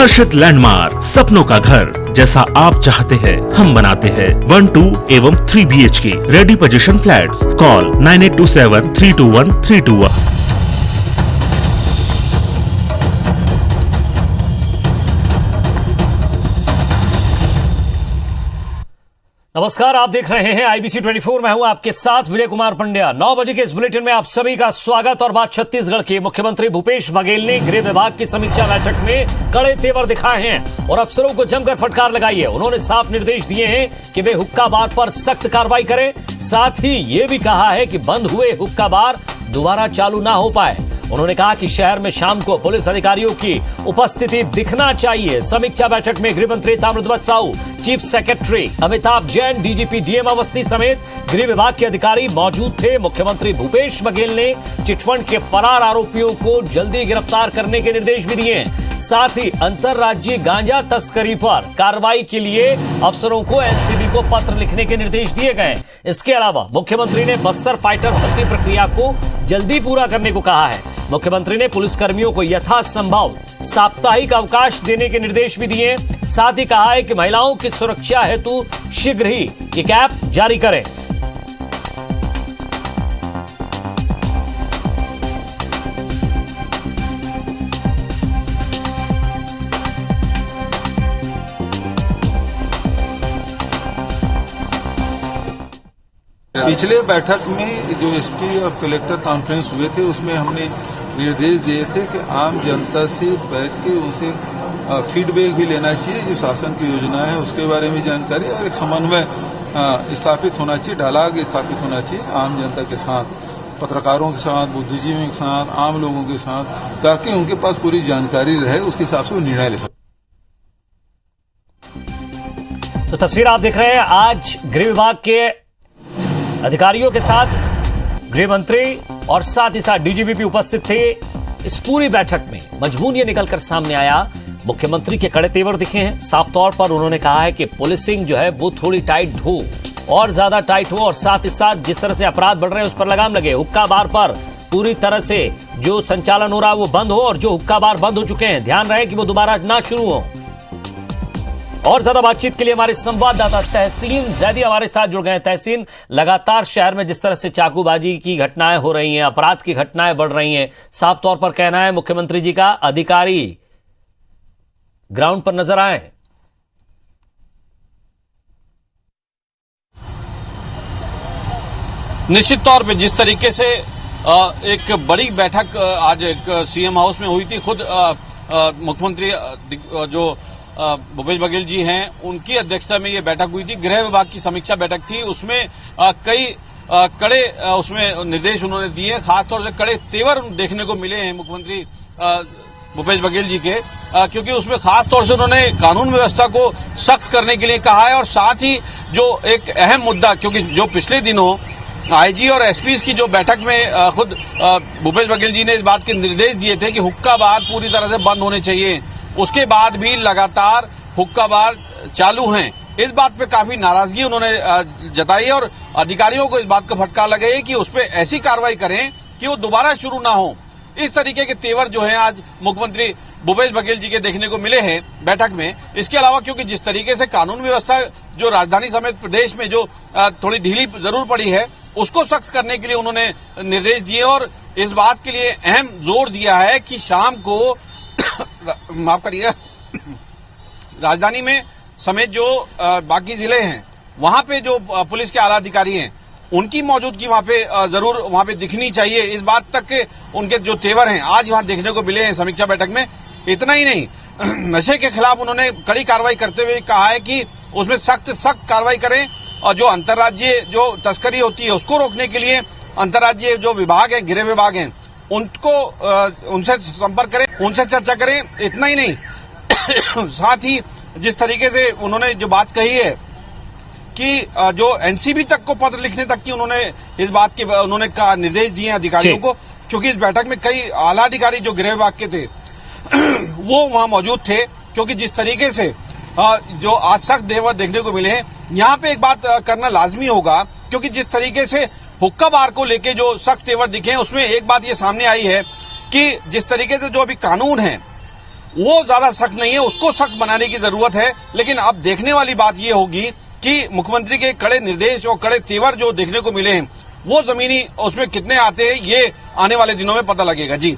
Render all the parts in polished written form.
हर्षित landmark, सपनों का घर जैसा आप चाहते हैं हम बनाते हैं। 1, 2 एवं 3 BHK ready position flats. Call 9827321321। नमस्कार, आप देख रहे हैं IBC 24। मैं हूं आपके साथ विजय कुमार पंड्या। 9 बजे के इस बुलेटिन में आप सभी का स्वागत। और बात छत्तीसगढ़ के मुख्यमंत्री भूपेश बघेल ने गृह विभाग की समीक्षा बैठक में कड़े तेवर दिखाए हैं और अफसरों को जमकर फटकार लगाई है। उन्होंने साफ निर्देश दिए हैं कि वे हुक्का बार पर सख्त कार्रवाई करें। साथ ही ये भी कहा है कि बंद हुए हुक्का बार दोबारा चालू ना हो पाए। उन्होंने कहा कि शहर में शाम को पुलिस अधिकारियों की उपस्थिति दिखना चाहिए। समीक्षा बैठक में गृह मंत्री Tamradhwaj Sahu, chief secretary Amitabh Jain, DGP DM Awasthi समेत गृह विभाग के अधिकारी मौजूद थे। मुख्यमंत्री भूपेश बघेल ने चिटफंड के फरार आरोपियों को जल्दी गिरफ्तार करने के निर्देश भी दिए हैं। साथ ही अंतर्राज्यीय गांजा तस्करी पर कार्रवाई के लिए अफसरों को NCB को पत्र लिखने के निर्देश दिए गए। इसके अलावा मुख्यमंत्री ने बस्तर फाइटर भर्ती प्रक्रिया को जल्दी पूरा करने को कहा है। मुख्यमंत्री ने पुलिसकर्मियों को यथासंभव साप्ताहिक अवकाश देने के निर्देश भी दिए। साथ ही कहा है कि महिलाओं की सुरक्षा हेतु शीघ्र ही एक ऐप जारी करें। पिछले बैठक में जो SP और कलेक्टर कॉन्फ्रेंस हुए थे उसमें हमने निर्देश दिए थे कि आम जनता से बैठ के उनसे फीडबैक भी लेना चाहिए, जो शासन की योजना है उसके बारे में जानकारी और एक समन्वय स्थापित होना चाहिए, डायलॉग स्थापित होना चाहिए आम जनता के साथ, पत्रकारों के साथ, बुद्धिजीवियों के साथ, आम लोगों के साथ, ताकि उनके पास पूरी जानकारी रहे, उसके हिसाब से वो निर्णय ले सकें। तो तस्वीर आप देख रहे हैं। आज गृह विभाग के अधिकारियों के साथ गृह मंत्री और साथ ही साथ DGP भी उपस्थित थे। इस पूरी बैठक में मजमून ये निकलकर सामने आया, मुख्यमंत्री के कड़े तेवर दिखे हैं। साफ तौर पर उन्होंने कहा है कि पुलिसिंग जो है वो थोड़ी टाइट हो और ज्यादा टाइट हो, और साथ ही साथ जिस तरह से अपराध बढ़ रहे हैं उस पर लगाम लगे। हुक्का बार पर पूरी तरह से जो संचालन हो रहा है वो बंद हो, और जो हुक्का बार बंद हो चुके हैं ध्यान रहे कि वो दोबारा ना शुरू हो। और ज्यादा बातचीत के लिए हमारे संवाददाता तहसीन जैदी हमारे साथ जुड़ गए हैं। तहसीन, लगातार शहर में जिस तरह से चाकूबाजी की घटनाएं हो रही हैं, अपराध की घटनाएं बढ़ रही हैं, साफ तौर पर कहना है मुख्यमंत्री जी का अधिकारी ग्राउंड पर नजर आए। निश्चित तौर पे जिस तरीके से एक बड़ी बैठक आज एक CM हाउस में हुई थी, खुद मुख्यमंत्री जो भूपेश बघेल जी हैं उनकी अध्यक्षता में ये बैठक हुई थी। गृह विभाग की समीक्षा बैठक थी, उसमें कई कड़े उसमें निर्देश उन्होंने दिए। खासतौर से कड़े तेवर देखने को मिले हैं मुख्यमंत्री भूपेश बघेल जी के, क्योंकि उसमें खास तौर से उन्होंने कानून व्यवस्था को सख्त करने के लिए कहा है। और साथ ही जो एक अहम मुद्दा, क्योंकि जो पिछले दिनों IG और SPs की जो बैठक में खुद भूपेश बघेल जी ने इस बात के निर्देश दिए थे कि हुक्का बार पूरी तरह से बंद होने चाहिए, उसके बाद भी लगातार हुक्का बार चालू हैं। इस बात पे काफी नाराजगी उन्होंने जताई और अधिकारियों को इस बात का फटकार लगे कि उस पर ऐसी कार्रवाई करें कि वो दोबारा शुरू ना हो। इस तरीके के तेवर जो हैं आज मुख्यमंत्री भूपेश बघेल जी के देखने को मिले हैं बैठक में। इसके अलावा क्योंकि जिस तरीके से कानून व्यवस्था जो राजधानी समेत प्रदेश में जो थोड़ी ढीली जरूर पड़ी है, उसको सख्त करने के लिए उन्होंने निर्देश दिए और इस बात के लिए अहम जोर दिया है कि शाम को माफ करिएगा, राजधानी में समेत जो बाकी जिले हैं वहां पे जो पुलिस के आला अधिकारी हैं उनकी मौजूदगी वहां पे जरूर वहां पे दिखनी चाहिए। इस बात तक के उनके जो तेवर हैं आज वहां देखने को मिले हैं समीक्षा बैठक में। इतना ही नहीं, नशे के खिलाफ उन्होंने कड़ी कार्रवाई करते हुए कहा है कि उसमें सख्त कार्रवाई करें और जो अंतर्राज्यीय जो तस्करी होती है उसको रोकने के लिए अंतर्राज्यीय जो विभाग है, गृह विभाग है, उनको उनसे संपर्क करें, उनसे चर्चा करें। इतना ही नहीं साथ ही जिस तरीके से उन्होंने जो बात कही है कि जो NCB तक को पत्र लिखने तक की उन्होंने इस बात के उन्होंने निर्देश दिए अधिकारियों को, क्योंकि इस बैठक में कई आला अधिकारी जो गृह विभाग के थे वो वहां मौजूद थे। क्योंकि जिस तरीके से जो आज सख्त तेवर देखने को मिले हैं, यहाँ पे एक बात करना लाजमी होगा, क्योंकि जिस तरीके से हुक्का बार को लेके जो सख्त तेवर दिखे हैं उसमें एक बात ये सामने आई है कि जिस तरीके से जो अभी कानून है वो ज्यादा सख्त नहीं है, उसको सख्त बनाने की जरूरत है। लेकिन अब देखने वाली बात ये होगी कि मुख्यमंत्री के कड़े निर्देश और कड़े तेवर जो देखने को मिले हैं वो जमीनी उसमें कितने आते हैं, ये आने वाले दिनों में पता लगेगा। जी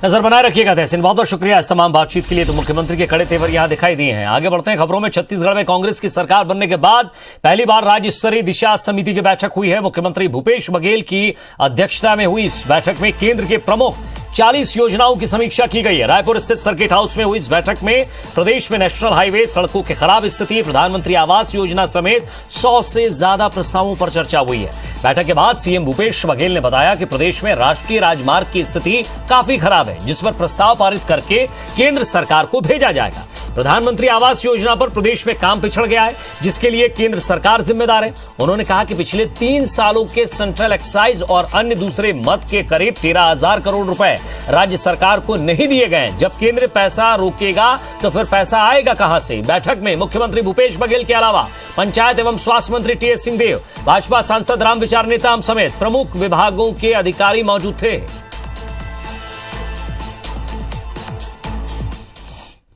नजर बनाए रखिएगा तहसीन, बहुत बहुत शुक्रिया इस तमाम बातचीत के लिए। तो मुख्यमंत्री के कड़े तेवर यहां दिखाई दिए हैं। आगे बढ़ते हैं खबरों में। छत्तीसगढ़ में कांग्रेस की सरकार बनने के बाद पहली बार राज्य स्तरीय दिशा समिति की बैठक हुई है। मुख्यमंत्री भूपेश बघेल की अध्यक्षता में हुई इस बैठक में केंद्र के प्रमुख 40 योजनाओं की समीक्षा की गई है। रायपुर स्थित सर्किट हाउस में हुई इस बैठक में प्रदेश में नेशनल हाईवे, सड़कों की खराब स्थिति, प्रधानमंत्री आवास योजना समेत 100 से ज्यादा प्रस्तावों पर चर्चा हुई है। बैठक के बाद सीएम भूपेश बघेल ने बताया कि प्रदेश में राष्ट्रीय राजमार्ग की स्थिति काफी खराब है, जिस पर प्रस्ताव पारित करके केंद्र सरकार को भेजा जाएगा। प्रधानमंत्री आवास योजना पर प्रदेश में काम पिछड़ गया है, जिसके लिए केंद्र सरकार जिम्मेदार है। उन्होंने कहा कि पिछले 3 सालों के सेंट्रल एक्साइज और अन्य दूसरे मद के करीब 13,000 करोड़ रुपए राज्य सरकार को नहीं दिए गए। जब केंद्र पैसा रोकेगा तो फिर पैसा आएगा कहां से? बैठक में मुख्यमंत्री भूपेश बघेल के अलावा पंचायत एवं स्वास्थ्य मंत्री टीएस सिंहदेव, भाजपा सांसद रामविचार नेताम समेत प्रमुख विभागों के अधिकारी मौजूद थे।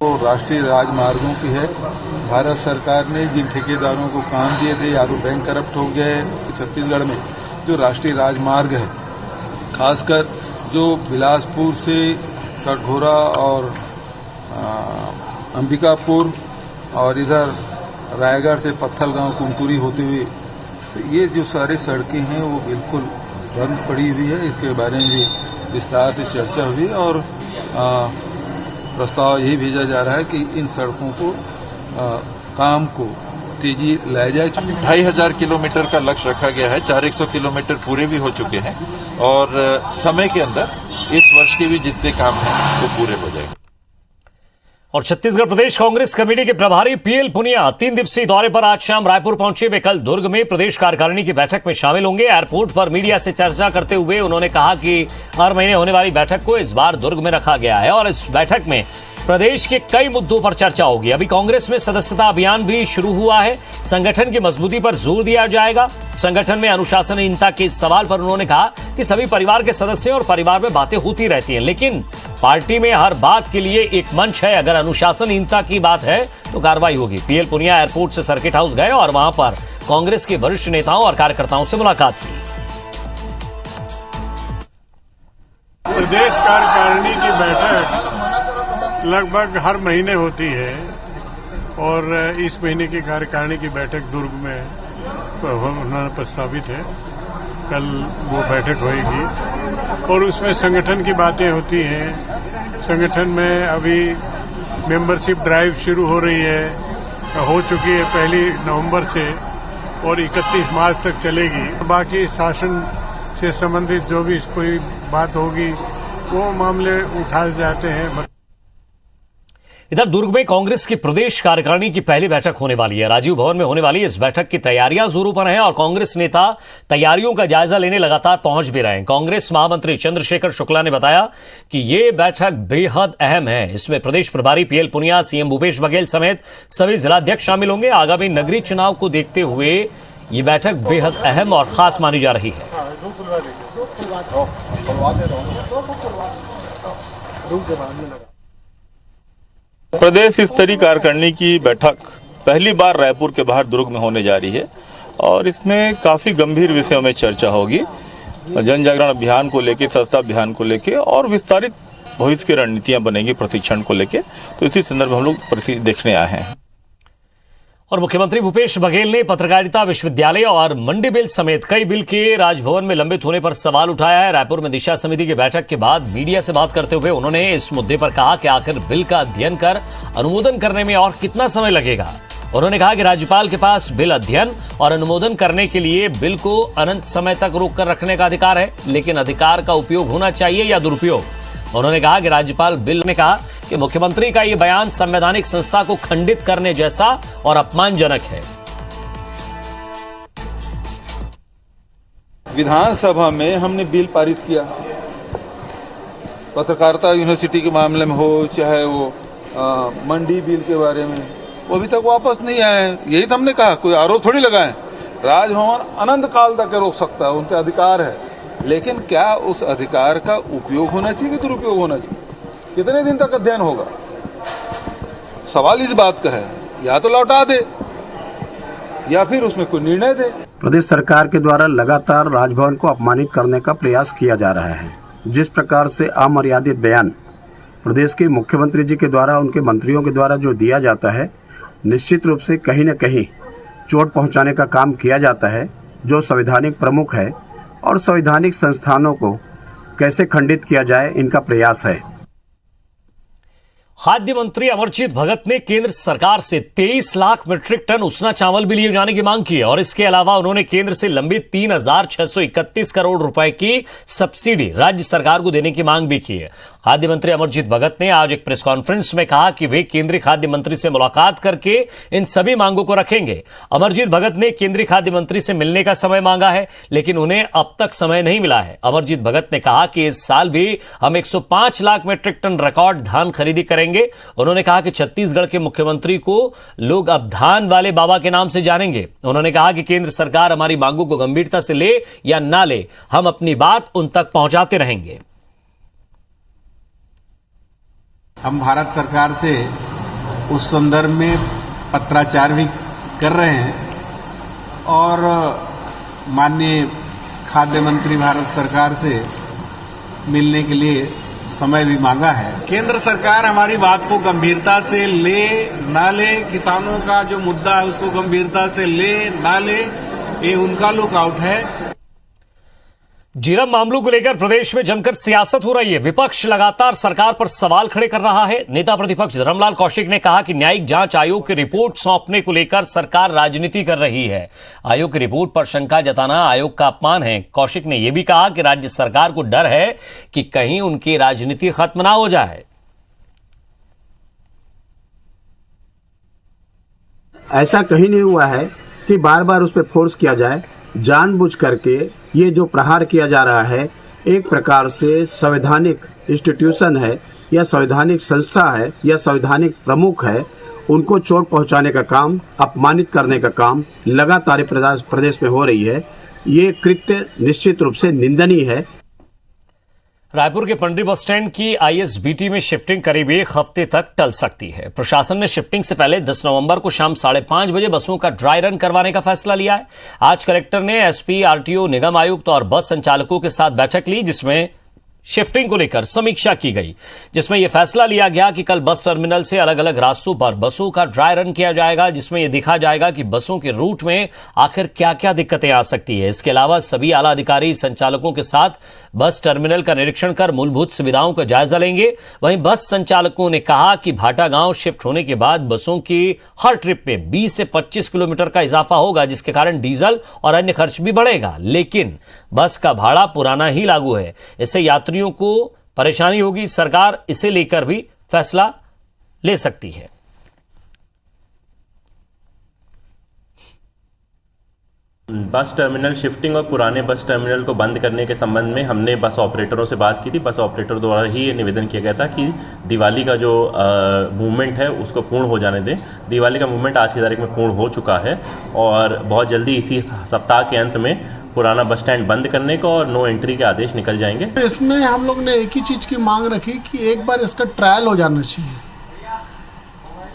वो राष्ट्रीय राजमार्गों की है। भारत सरकार ने जिन ठेकेदारों को काम दिए थे या तो बैंक करप्ट हो गए। छत्तीसगढ़ में जो राष्ट्रीय राजमार्ग है, खासकर जो बिलासपुर से कटघोरा और अंबिकापुर और इधर रायगढ़ से पत्थलगांव कुमकुरी होते हुए, तो ये जो सारी सड़कें हैं वो बिल्कुल बंद पड़ी हुई है। इसके बारे में भी विस्तार से चर्चा हुई और प्रस्ताव यही भेजा जा रहा है कि इन सड़कों को काम को तेजी लाया जाए। 2,500 किलोमीटर का लक्ष्य रखा गया है। 400 किलोमीटर पूरे भी हो चुके हैं और समय के अंदर इस वर्ष के भी जितने काम हैं वो पूरे हो जाएंगे। और छत्तीसगढ़ प्रदेश कांग्रेस कमेटी के प्रभारी पीएल पुनिया 3 दिवसीय दौरे पर आज शाम रायपुर पहुंचे। वे कल दुर्ग में प्रदेश कार्यकारिणी की बैठक में शामिल होंगे। एयरपोर्ट पर मीडिया से चर्चा करते हुए उन्होंने कहा कि हर महीने होने वाली बैठक को इस बार दुर्ग में रखा गया है और इस बैठक में प्रदेश के कई मुद्दों पर चर्चा होगी। अभी कांग्रेस में सदस्यता अभियान भी शुरू हुआ है। संगठन की मजबूती पर जोर दिया जाएगा। संगठन में अनुशासनहीनता के सवाल पर उन्होंने कहा कि सभी परिवार के सदस्य और परिवार में बातें होती रहती हैं, लेकिन पार्टी में हर बात के लिए एक मंच है। अगर अनुशासनहीनता की बात है तो कार्रवाई होगी। पीएल पुनिया एयरपोर्ट से सर्किट हाउस गए और वहां पर कांग्रेस के वरिष्ठ नेताओं और कार्यकर्ताओं से मुलाकात की। प्रदेश कार्यकारिणी की बैठक लगभग हर महीने होती है और इस महीने की कार्यकारिणी की बैठक दुर्ग में होना प्रस्तावित है। कल वो बैठक होगी और उसमें संगठन की बातें होती हैं। संगठन में अभी मेंबरशिप ड्राइव शुरू हो रही है, हो चुकी है 1 नवंबर से और 31 मार्च तक चलेगी। बाकी शासन से संबंधित जो भी कोई बात होगी वो मामले उठाए जाते हैं। इधर दुर्ग में कांग्रेस की प्रदेश कार्यकारिणी की पहली बैठक होने वाली है। राजीव भवन में होने वाली इस बैठक की तैयारियां जोरों पर हैं और कांग्रेस नेता तैयारियों का जायजा लेने लगातार पहुंच भी रहे हैं। कांग्रेस महामंत्री चंद्रशेखर शुक्ला ने बताया कि ये बैठक बेहद अहम है। इसमें प्रदेश प्रभारी पीएल पुनिया, सीएम भूपेश बघेल समेत सभी जिलाध्यक्ष शामिल होंगे। आगामी नगरीय चुनाव को देखते हुए ये बैठक बेहद अहम और खास मानी जा रही है। प्रदेश स्तरीय कार्यकारिणी की बैठक पहली बार रायपुर के बाहर दुर्ग में होने जा रही है और इसमें काफी गंभीर विषयों में चर्चा होगी। जन जागरण अभियान को लेके, स्वच्छता अभियान को लेके और विस्तारित भविष्य की रणनीतियां बनेंगी प्रशिक्षण को लेके। तो इसी संदर्भ में हम लोग देखने आए हैं। और मुख्यमंत्री भूपेश बघेल ने पत्रकारिता विश्वविद्यालय और मंडी बिल समेत कई बिल के राजभवन में लंबित होने पर सवाल उठाया है। रायपुर में दिशा समिति की बैठक के बाद मीडिया से बात करते हुए उन्होंने इस मुद्दे पर कहा कि आखिर बिल का अध्ययन कर अनुमोदन करने में और कितना समय लगेगा। उन्होंने कहा कि राज्यपाल के पास बिल अध्ययन और अनुमोदन करने के लिए बिल को अनंत समय तक रोक कर रखने का अधिकार है, लेकिन अधिकार का उपयोग होना चाहिए या दुरुपयोग। उन्होंने कहा कि राज्यपाल बिल ने कहा कि मुख्यमंत्री का ये बयान संवैधानिक संस्था को खंडित करने जैसा और अपमानजनक है। विधानसभा में हमने बिल पारित किया, पत्रकारिता यूनिवर्सिटी के मामले में हो चाहे वो मंडी बिल के बारे में, वो अभी तक वापस नहीं आए। यही तो हमने कहा, कोई आरोप थोड़ी लगाए। राजभवन अनंत काल तक रोक सकता है, उनका अधिकार है, लेकिन क्या उस अधिकार का उपयोग होना चाहिए कि दुरुपयोग होना चाहिए? कितने दिन तक अध्ययन होगा? सवाल इस बात का है, या तो लौटा दे या फिर उसमें कोई निर्णय दे। प्रदेश सरकार के द्वारा लगातार राजभवन को अपमानित करने का प्रयास किया जा रहा है। जिस प्रकार से अमर्यादित बयान प्रदेश के मुख्यमंत्री जी के द्वारा उनके मंत्रियों के द्वारा जो दिया जाता है, निश्चित रूप से कहीं न कहीं चोट पहुंचाने का काम किया जाता है, जो संवैधानिक प्रमुख है और संवैधानिक संस्थानों को कैसे खंडित किया जाए, इनका प्रयास है। खाद्य मंत्री अमरजीत भगत ने केंद्र सरकार से 23 लाख मीट्रिक टन उसना चावल भी लिए जाने की मांग की है और इसके अलावा उन्होंने केंद्र से लंबित 3,631 करोड़ रुपए की सब्सिडी राज्य सरकार को देने की मांग भी की है। खाद्य मंत्री अमरजीत भगत ने आज एक प्रेस कॉन्फ्रेंस में कहा कि वे केंद्रीय खाद्य मंत्री से मुलाकात करके इन सभी मांगों को रखेंगे। अमरजीत भगत ने केंद्रीय खाद्य मंत्री से मिलने का समय मांगा है, लेकिन उन्हें अब तक समय नहीं मिला है। अमरजीत भगत ने कहा कि इस साल भी हम 105 लाख मीट्रिक टन रिकॉर्ड धान खरीदी करेंगे। उन्होंने कहा कि छत्तीसगढ़ के मुख्यमंत्री को लोग अब धान वाले बाबा के नाम से जानेंगे। उन्होंने कहा कि केंद्र सरकार हमारी मांगों को गंभीरता से ले या ना ले, हम अपनी बात उन तक पहुंचाते रहेंगे। हम भारत सरकार से उस संदर्भ में पत्राचार भी कर रहे हैं और माननीय खाद्य मंत्री भारत सरकार से मिलने के लिए समय भी मांगा है। केंद्र सरकार हमारी बात को गंभीरता से ले ना ले, किसानों का जो मुद्दा है उसको गंभीरता से ले ना ले, ये उनका लुकआउट है। जीरम मामलों को लेकर प्रदेश में जमकर सियासत हो रही है। विपक्ष लगातार सरकार पर सवाल खड़े कर रहा है। नेता प्रतिपक्ष धर्मलाल कौशिक ने कहा कि न्यायिक जांच आयोग की रिपोर्ट सौंपने को लेकर सरकार राजनीति कर रही है। आयोग की रिपोर्ट पर शंका जताना आयोग का अपमान है। कौशिक ने यह भी कहा कि राज्य सरकार को डर है कि कहीं उनकी राजनीति खत्म ना हो जाए। ऐसा कहीं नहीं हुआ है कि बार बार उस पर फोर्स किया जाए। जानबूझ करके ये जो प्रहार किया जा रहा है, एक प्रकार से संवैधानिक इंस्टीट्यूशन है या संवैधानिक संस्था है या संवैधानिक प्रमुख है, उनको चोट पहुंचाने का काम, अपमानित करने का काम लगातार प्रदेश में हो रही है। ये कृत्य निश्चित रूप से निंदनीय है। रायपुर के पंडरी बस स्टैंड की आईएसबीटी में शिफ्टिंग करीब 1 हफ्ते तक टल सकती है। प्रशासन ने शिफ्टिंग से पहले 10 नवंबर को शाम 5:30 बजे बसों का ड्राई रन करवाने का फैसला लिया है। आज कलेक्टर ने एसपी, आरटीओ, निगम आयुक्त और बस संचालकों के साथ बैठक ली, जिसमें शिफ्टिंग को लेकर समीक्षा की गई, जिसमें यह फैसला लिया गया कि कल बस टर्मिनल से अलग अलग रास्तों पर बसों का ड्राई रन किया जाएगा, जिसमें यह देखा जाएगा कि बसों के रूट में आखिर क्या क्या दिक्कतें आ सकती है। इसके अलावा सभी आला अधिकारी संचालकों के साथ बस टर्मिनल का निरीक्षण कर मूलभूत सुविधाओं का जायजा लेंगे। वहीं बस संचालकों ने कहा कि भाटागांव शिफ्ट होने के बाद बसों की हर ट्रिप में 20 से 25 किलोमीटर का इजाफा होगा, जिसके कारण डीजल और अन्य खर्च भी बढ़ेगा, लेकिन बस का भाड़ा पुराना ही लागू है। इससे यात्रियों को परेशानी होगी। सरकार इसे लेकर भी फैसला ले सकती है। बस टर्मिनल शिफ्टिंग और पुराने बस टर्मिनल को बंद करने के संबंध में हमने बस ऑपरेटरों से बात की थी। बस ऑपरेटर द्वारा ही ये निवेदन किया गया था कि दिवाली का जो मूवमेंट है उसको पूर्ण हो जाने दें। दिवाली का मूवमेंट आज की तारीख में पूर्ण हो चुका है और बहुत जल्दी इसी सप्ताह के अंत में पुराना बस स्टैंड बंद करने का और नो एंट्री के आदेश निकल जाएंगे। इसमें हम लोग ने एक ही चीज़ की मांग रखी कि एक बार इसका ट्रायल हो जाना चाहिए।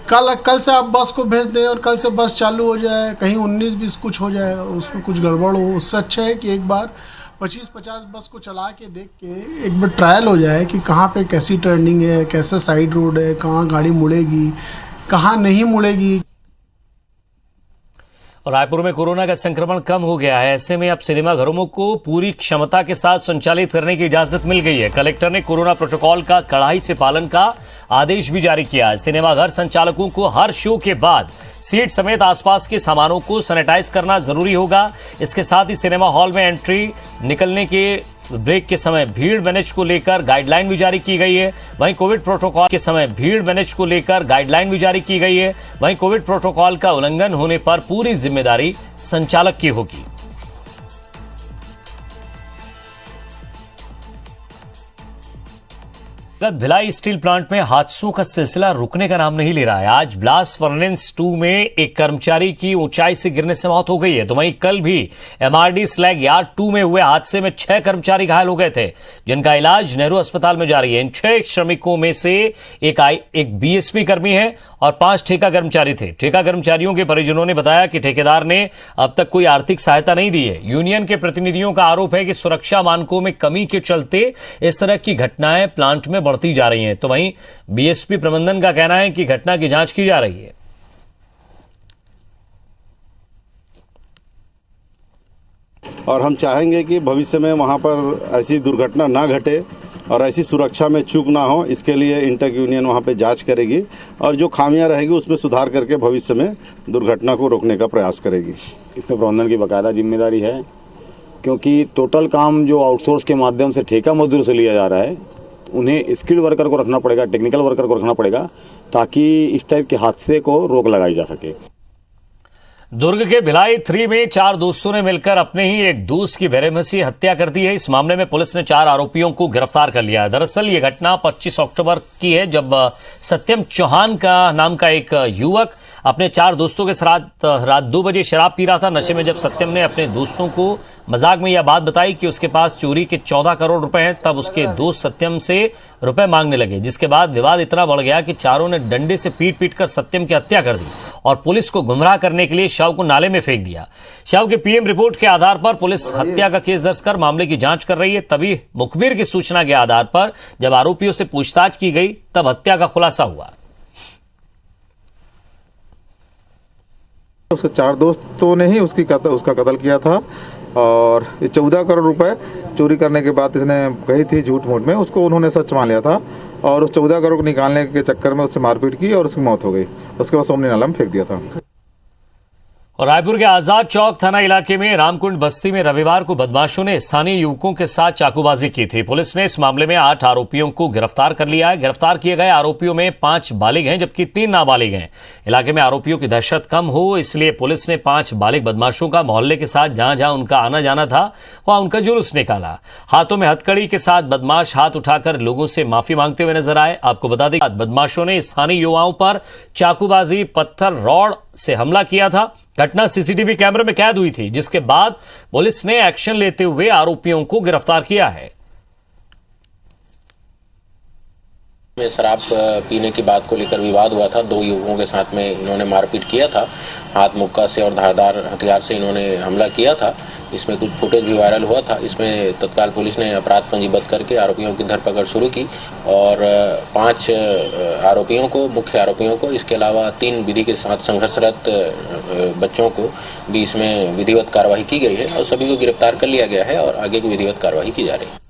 कल से आप बस को भेज दें और कल से बस चालू हो जाए, कहीं 19-20 कुछ हो जाए, उसमें कुछ गड़बड़ हो। उससे अच्छा है कि एक बार 25-50 बस को चला के देख के एक बार ट्रायल हो जाए कि कहाँ पे कैसी टर्निंग है, कैसा साइड रोड है, कहाँ गाड़ी मुड़ेगी, कहाँ नहीं मुड़ेगी। और रायपुर में कोरोना का संक्रमण कम हो गया है। ऐसे में अब सिनेमाघरों को पूरी क्षमता के साथ संचालित करने की इजाजत मिल गई है। कलेक्टर ने कोरोना प्रोटोकॉल का कड़ाई से पालन का आदेश भी जारी किया है। सिनेमाघर संचालकों को हर शो के बाद सीट समेत आसपास के सामानों को सैनिटाइज करना जरूरी होगा। इसके साथ ही सिनेमा हॉल में एंट्री, निकलने के ब्रेक के समय भीड़ मैनेज को लेकर गाइडलाइन भी जारी की गई है। वहीं कोविड प्रोटोकॉल के समय भीड़ मैनेज को लेकर गाइडलाइन भी जारी की गई है। वहीं कोविड प्रोटोकॉल का उल्लंघन होने पर पूरी जिम्मेदारी संचालक की होगी। भिलाई स्टील प्लांट में हादसों का सिलसिला रुकने का नाम नहीं ले रहा है। आज ब्लास्ट फर्नेस 2 में एक कर्मचारी की ऊंचाई से गिरने से मौत हो गई है, तो वहीं कल भी एमआरडी स्लैग यार्ड 2 में हुए हादसे में 6 कर्मचारी घायल हो गए थे, जिनका इलाज नेहरू अस्पताल में जारी है। इन 6 श्रमिकों में से एक बीएसपी कर्मी है और 5 ठेका कर्मचारी थे। ठेका कर्मचारियों के परिजनों ने बताया कि ठेकेदार ने अब तक कोई आर्थिक सहायता नहीं दी है। यूनियन के प्रतिनिधियों का आरोप है कि सुरक्षा मानकों में कमी के चलते इस तरह की घटनाएं प्लांट में बढ़ती जा रही हैं, तो वहीं बीएसपी प्रबंधन का कहना है कि घटना की जांच की जा रही है। और हम चाहेंगे कि भविष्य में वहां पर ऐसी दुर्घटना ना घटे और ऐसी सुरक्षा में चूक ना हो, इसके लिए इंटक यूनियन वहां पे जांच करेगी और जो खामियां रहेगी उसमें सुधार करके भविष्य में दुर्घटना को रोकने का प्रयास करेगी। इसमें प्रबंधन की बाकायदा जिम्मेदारी है, क्योंकि टोटल काम जो आउटसोर्स के माध्यम से ठेका मजदूर से लिया जा रहा है, उन्हें स्किल्ड वर्कर को रखना पड़ेगा, टेक्निकल वर्कर को रखना पड़ेगा, ताकि इस टाइप के हादसे को रोक लगाई जा सके। दुर्ग के भिलाई 3 में 4 दोस्तों ने मिलकर अपने ही एक दोस्त की बेरहमसी हत्या कर दी है। इस मामले में पुलिस ने 4 आरोपियों को गिरफ्तार कर लिया है। दरअसल ये घटना 25 अक्टूबर की है, जब सत्यम चौहान का नाम का एक युवक अपने 4 दोस्तों के साथ रात 2 बजे शराब पी रहा था। नशे में जब सत्यम ने अपने दोस्तों को मजाक में यह बात बताई कि उसके पास चोरी के 14 करोड़ रुपए हैं, तब उसके दोस्त सत्यम से रुपए मांगने लगे, जिसके बाद विवाद इतना बढ़ गया कि चारों ने डंडे से पीट कर सत्यम की हत्या कर दी और पुलिस को गुमराह करने के लिए शव को नाले में फेंक दिया। शव के पीएम रिपोर्ट के आधार पर पुलिस हत्या का केस दर्ज कर मामले की जांच कर रही है। तभी मुखबिर की सूचना के आधार पर जब आरोपियों से पूछताछ की गई, तब हत्या का खुलासा हुआ। उसके 4 दोस्तों ने ही उसका कत्ल किया था और ये 14 करोड़ रुपए चोरी करने के बाद इसने कही थी झूठ मूठ में, उसको उन्होंने सच मान लिया था और उस 14 करोड़ को निकालने के चक्कर में उससे मारपीट की और उसकी मौत हो गई। उसके बाद सोमनी नाला में फेंक दिया था। और रायपुर के आजाद चौक थाना इलाके में रामकुंड बस्ती में रविवार को बदमाशों ने स्थानीय युवकों के साथ चाकूबाजी की थी। पुलिस ने इस मामले में 8 आरोपियों को गिरफ्तार कर लिया है। गिरफ्तार किए गए आरोपियों में 5 बालिग हैं, जबकि 3 नाबालिग हैं। इलाके में आरोपियों की दहशत कम हो, इसलिए पुलिस ने 5 बालिग बदमाशों का मोहल्ले के साथ जहां जहां उनका आना जाना था वहां उनका जुलूस निकाला। हाथों में हथकड़ी के साथ बदमाश हाथ उठाकर लोगों से माफी मांगते हुए नजर आए। आपको बता दें, बदमाशों ने स्थानीय युवाओं पर चाकूबाजी, पत्थर, रॉड से हमला किया था। घटना सीसीटीवी कैमरे में कैद हुई थी, जिसके बाद पुलिस ने एक्शन लेते हुए आरोपियों को गिरफ्तार किया है। में शराब पीने की बात को लेकर विवाद हुआ था। 2 युवकों के साथ में इन्होंने मारपीट किया था, हाथ मुक्का से और धारदार हथियार से इन्होंने हमला किया था। इसमें कुछ फुटेज भी वायरल हुआ था। इसमें तत्काल पुलिस ने अपराध पंजीबद्ध करके आरोपियों की धरपकड़ शुरू की और 5 आरोपियों को, मुख्य आरोपियों को, इसके अलावा 3 विधि के साथ संघर्षरत बच्चों को भी इसमें विधिवत कार्रवाई की गई है और सभी को गिरफ्तार कर लिया गया है और आगे की विधिवत कार्रवाई की जा रही है।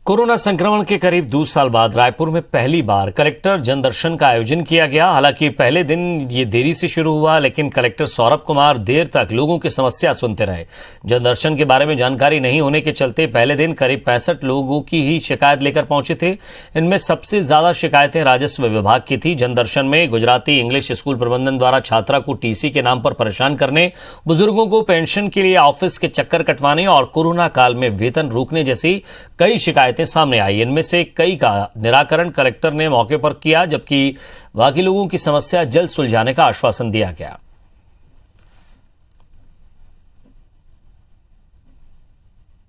कोरोना संक्रमण के करीब 2 साल बाद रायपुर में पहली बार कलेक्टर जनदर्शन का आयोजन किया गया। हालांकि पहले दिन ये देरी से शुरू हुआ, लेकिन कलेक्टर सौरभ कुमार देर तक लोगों की समस्या सुनते रहे। जनदर्शन के बारे में जानकारी नहीं होने के चलते पहले दिन करीब 65 लोगों की ही शिकायत लेकर पहुंचे थे। इनमें सबसे ज्यादा शिकायतें राजस्व विभाग की थी। जनदर्शन में गुजराती इंग्लिश स्कूल प्रबंधन द्वारा छात्रा को टीसी के नाम पर परेशान करने, बुजुर्गों को पेंशन के लिए ऑफिस के चक्कर कटवाने और कोरोना काल में वेतन रोकने जैसी कई शिकायतें सामने आई। इनमें से कई का निराकरण कलेक्टर ने मौके पर किया, जबकि बाकी लोगों की समस्या जल्द सुलझाने का आश्वासन दिया गया।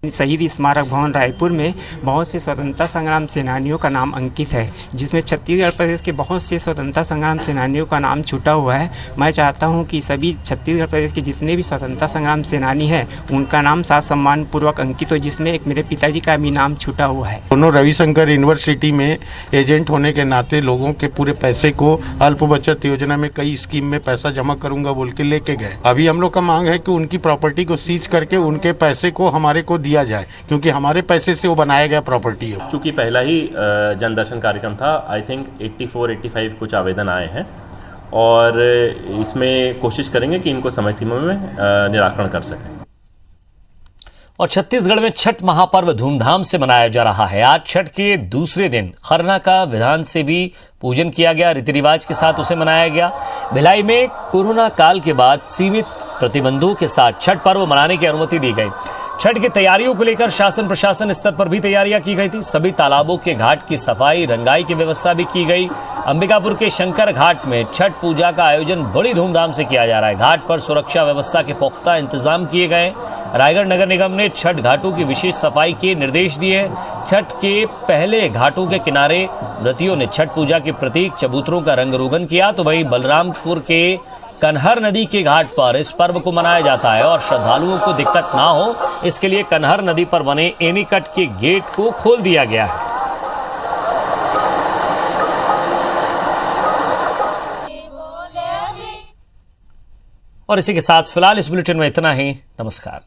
शहीद स्मारक भवन रायपुर में बहुत से स्वतंत्रता संग्राम सेनानियों का नाम अंकित है, जिसमें छत्तीसगढ़ प्रदेश के बहुत से स्वतंत्रता संग्राम सेनानियों का नाम छूटा हुआ है। मैं चाहता हूं कि सभी छत्तीसगढ़ प्रदेश के जितने भी स्वतंत्रता संग्राम सेनानी हैं उनका नाम साथ सम्मान पूर्वक अंकित हो, जिसमें एक मेरे पिताजी का भी नाम छूटा हुआ है। दोनों रविशंकर यूनिवर्सिटी में एजेंट होने के नाते लोगों के पूरे पैसे को अल्प बचत योजना में कई स्कीम में पैसा जमा करूंगा बोल के लेके गए। अभी हम लोग का मांग है कि उनकी प्रॉपर्टी को सीज करके उनके पैसे को हमारे को दिया जाए, क्योंकि हमारे पैसे से वो बनाया गया प्रॉपर्टी है। चूंकि पहला ही जनदर्शन कार्यक्रम था, आई थिंक 84-85 कुछ आवेदन आए हैं और इसमें कोशिश करेंगे कि इनको समय सीमा में निराकरण कर सकें। और छत्तीसगढ़ में छठ महापर्व धूमधाम से मनाया जा रहा है। आज छठ के दूसरे दिन खरना का विधान से भी पूजन किया गया, रीति रिवाज के साथ उसे मनाया गया। भिलाई में कोरोना काल के बाद सीमित प्रतिबंधों के साथ छठ पर्व मनाने की अनुमति दी गई। छठ की तैयारियों को लेकर शासन प्रशासन स्तर पर भी तैयारियां की गई थी। सभी तालाबों के घाट की सफाई रंगाई की व्यवस्था भी की गई। अंबिकापुर के शंकर घाट में छठ पूजा का आयोजन बड़ी धूमधाम से किया जा रहा है। घाट पर सुरक्षा व्यवस्था के पुख्ता इंतजाम किए गए। रायगढ़ नगर निगम ने छठ घाटों की विशेष सफाई के निर्देश दिए। छठ के पहले घाटों के किनारे व्रतियों ने छठ पूजा के प्रतीक चबूतरों का रंग रोगन किया। तो वहीं बलरामपुर के कन्हर नदी के घाट पर इस पर्व को मनाया जाता है और श्रद्धालुओं को दिक्कत ना हो इसके लिए कन्हर नदी पर बने एनीकट के गेट को खोल दिया गया है। और इसी के साथ फिलहाल इस बुलेटिन में इतना ही। नमस्कार।